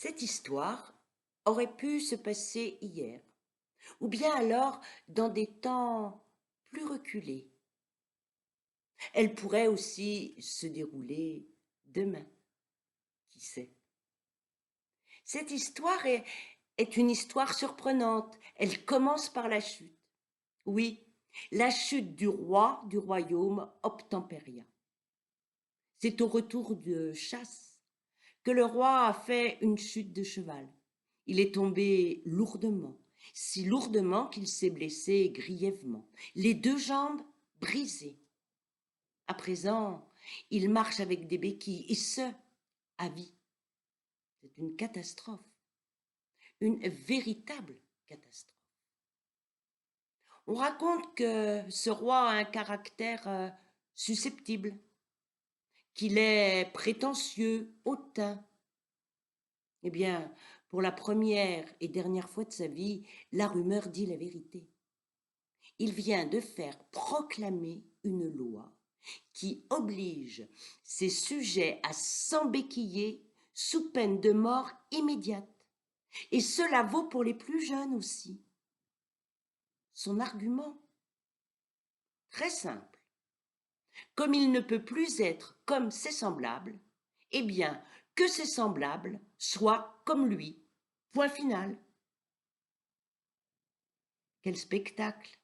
Cette histoire aurait pu se passer hier, ou bien alors dans des temps plus reculés. Elle pourrait aussi se dérouler demain, qui sait. Cette histoire est une histoire surprenante. Elle commence par la chute. Oui, la chute du roi du royaume Obtempéria. C'est au retour de chasse que le roi a fait une chute de cheval. Il est tombé lourdement, si lourdement qu'il s'est blessé grièvement, les deux jambes brisées. À présent, il marche avec des béquilles, et ce, à vie. C'est une catastrophe, une véritable catastrophe. On raconte que ce roi a un caractère susceptible, qu'il est prétentieux, hautain. Eh bien, pour la première et dernière fois de sa vie, la rumeur dit la vérité. Il vient de faire proclamer une loi qui oblige ses sujets à s'embéquiller sous peine de mort immédiate. Et cela vaut pour les plus jeunes aussi. Son argument, très simple. Comme il ne peut plus être comme ses semblables, eh bien, que ses semblables soient comme lui. Point final. Quel spectacle!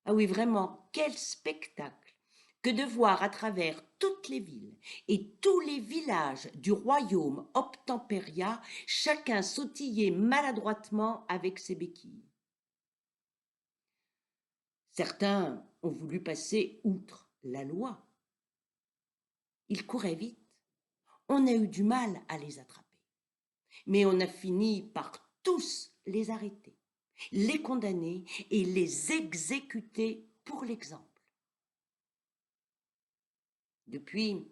Ah oui, vraiment, quel spectacle que de voir à travers toutes les villes et tous les villages du royaume Obtempéria chacun sautiller maladroitement avec ses béquilles. Certains ont voulu passer outre la loi. Ils couraient vite. On a eu du mal à les attraper. Mais on a fini par tous les arrêter, les condamner et les exécuter pour l'exemple. Depuis,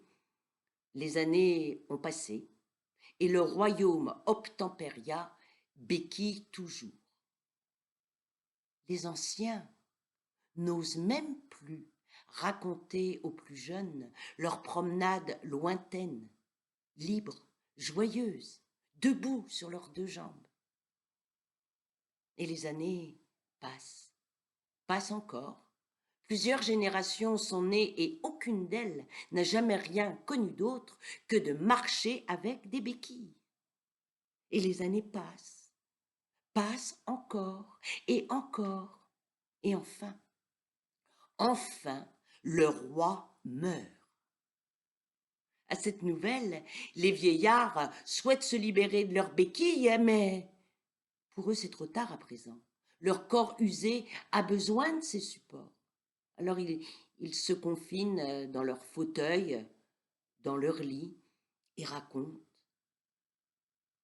les années ont passé et le royaume Obtempéria béquille toujours. Les anciens n'osent même plus raconter aux plus jeunes leurs promenades lointaines, libres, joyeuses, debout sur leurs deux jambes. Et les années passent encore. Plusieurs générations sont nées et aucune d'elles n'a jamais rien connu d'autre que de marcher avec des béquilles. Et les années passent encore, et encore, et enfin, le roi meurt. À cette nouvelle, les vieillards souhaitent se libérer de leurs béquilles, mais pour eux c'est trop tard à présent. Leur corps usé a besoin de ces supports. Alors ils se confinent dans leur fauteuil, dans leur lit, et racontent.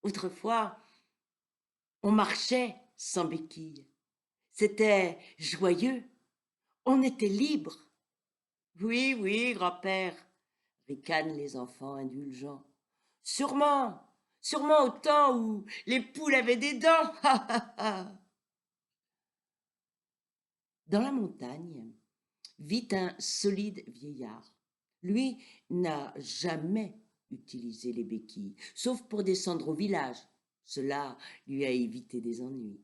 Autrefois, on marchait sans béquilles. C'était joyeux. On était libre. Oui, oui, grand-père, ricanent les enfants indulgents. Sûrement au temps où les poules avaient des dents. Dans la montagne vit un solide vieillard. Lui n'a jamais utilisé les béquilles, sauf pour descendre au village. Cela lui a évité des ennuis.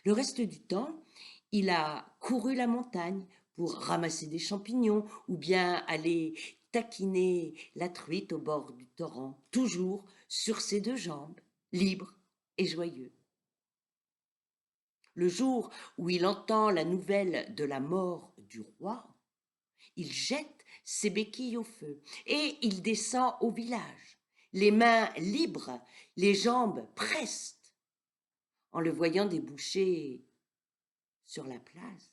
Le reste du temps, il a couru la montagne pour ramasser des champignons ou bien aller taquiner la truite au bord du torrent, toujours sur ses deux jambes, libre et joyeux. Le jour où il entend la nouvelle de la mort du roi, il jette ses béquilles au feu et il descend au village, les mains libres, les jambes prestes. En le voyant déboucher sur la place,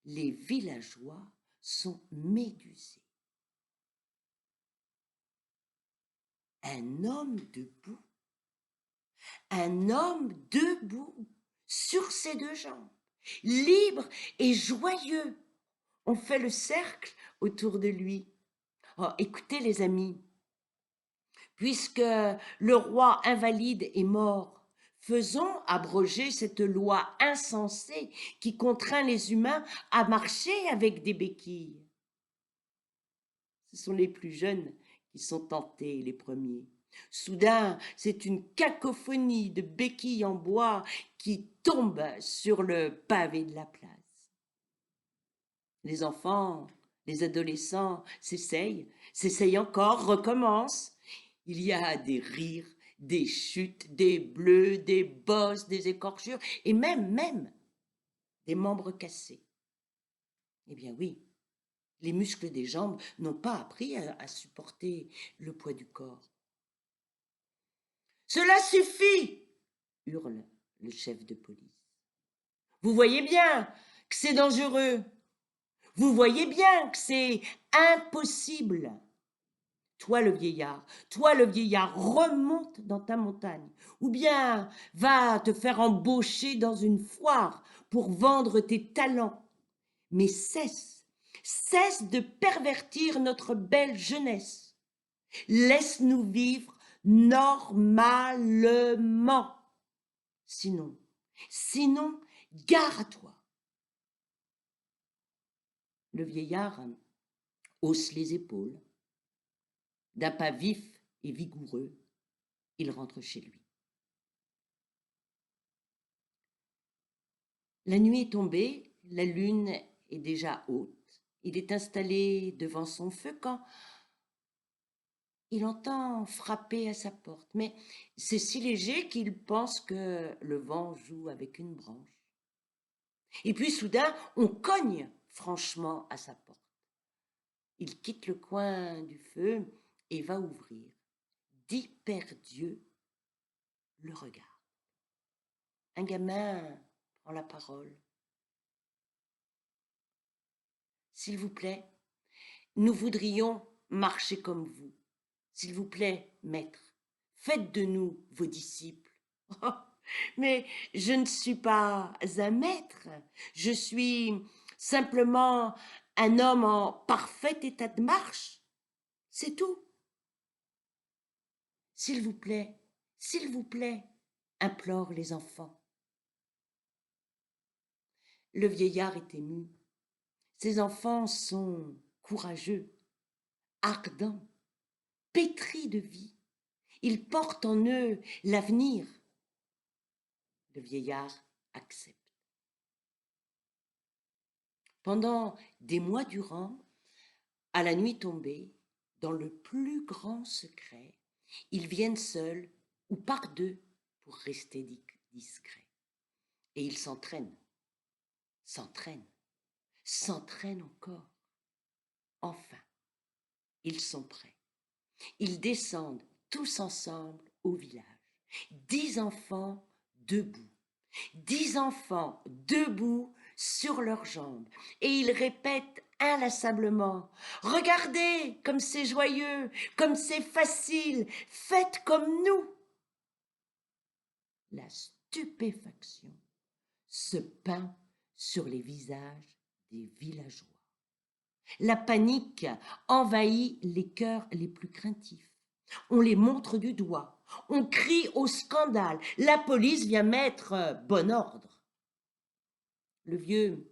les villageois sont médusés. Un homme debout, un homme debout sur ses deux jambes, libre et joyeux. On fait le cercle autour de lui. Oh, écoutez les amis, puisque le roi invalide est mort, faisons abroger cette loi insensée qui contraint les humains à marcher avec des béquilles. Ce sont les plus jeunes qui sont tentés les premiers. Soudain, c'est une cacophonie de béquilles en bois qui tombent sur le pavé de la place. Les enfants, les adolescents s'essayent encore, recommencent. Il y a des rires, des chutes, des bleus, des bosses, des écorchures et même des membres cassés. Eh bien oui, les muscles des jambes n'ont pas appris à supporter le poids du corps. Cela suffit, hurle le chef de police. Vous voyez bien que c'est dangereux. Vous voyez bien que c'est impossible. Toi le vieillard, remonte dans ta montagne, ou bien va te faire embaucher dans une foire pour vendre tes talents. Mais cesse de pervertir notre belle jeunesse. Laisse-nous vivre normalement. Sinon, gare à toi. Le vieillard hausse les épaules. D'un pas vif et vigoureux, il rentre chez lui. La nuit est tombée, la lune est déjà haute. Il est installé devant son feu quand il entend frapper à sa porte. Mais c'est si léger qu'il pense que le vent joue avec une branche. Et puis soudain, on cogne franchement à sa porte. Il quitte le coin du feu et va ouvrir. D'hyper-Dieu le regarde. Un gamin prend la parole. S'il vous plaît, nous voudrions marcher comme vous. S'il vous plaît, maître, faites de nous vos disciples. Oh, mais je ne suis pas un maître, je suis simplement un homme en parfait état de marche. C'est tout. S'il vous plaît, implorent les enfants. Le vieillard est ému. Ces enfants sont courageux, ardents, pétris de vie. Ils portent en eux l'avenir. Le vieillard accepte. Pendant des mois durant, à la nuit tombée, dans le plus grand secret, ils viennent seuls ou par deux pour rester discrets. Et ils s'entraînent encore. Enfin, ils sont prêts. Ils descendent tous ensemble au village. 10 enfants debout. 10 enfants debout sur leurs jambes. Et ils répètent inlassablement: regardez comme c'est joyeux, comme c'est facile, faites comme nous. La stupéfaction se peint sur les visages des villageois. La panique envahit les cœurs les plus craintifs. On les montre du doigt, on crie au scandale, la police vient mettre bon ordre. Le vieux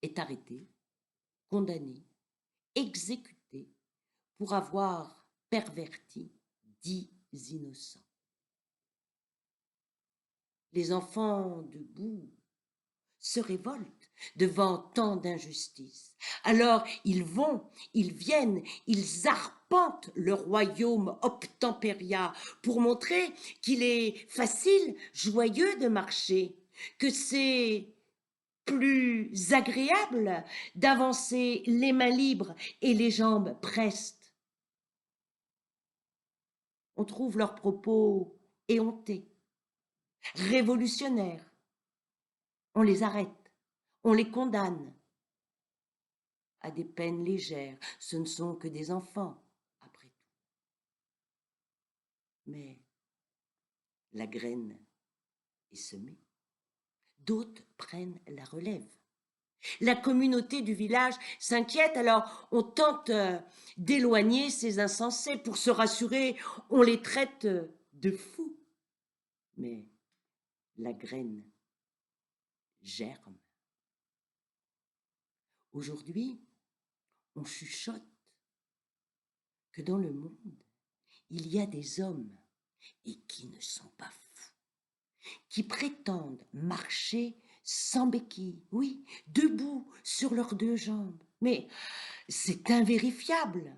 est arrêté, condamné, exécuté pour avoir perverti 10 innocents. Les enfants debout se révoltent devant tant d'injustice. Alors ils vont, ils viennent, ils arpentent le royaume obtempéria pour montrer qu'il est facile, joyeux de marcher, que c'est plus agréable d'avancer les mains libres et les jambes prestes. On trouve leurs propos éhontés, révolutionnaires. On les arrête, on les condamne à des peines légères. Ce ne sont que des enfants, après tout. Mais la graine est semée. D'autres prennent la relève. La communauté du village s'inquiète, alors on tente d'éloigner ces insensés. Pour se rassurer, on les traite de fous. Mais la graine germe. Aujourd'hui, on chuchote que dans le monde, il y a des hommes, et qui ne sont pas fous, qui prétendent marcher sans béquilles, oui, debout sur leurs deux jambes. Mais c'est invérifiable.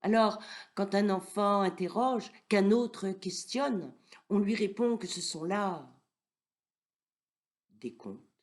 Alors, quand un enfant interroge, qu'un autre questionne, on lui répond que ce sont là des contes.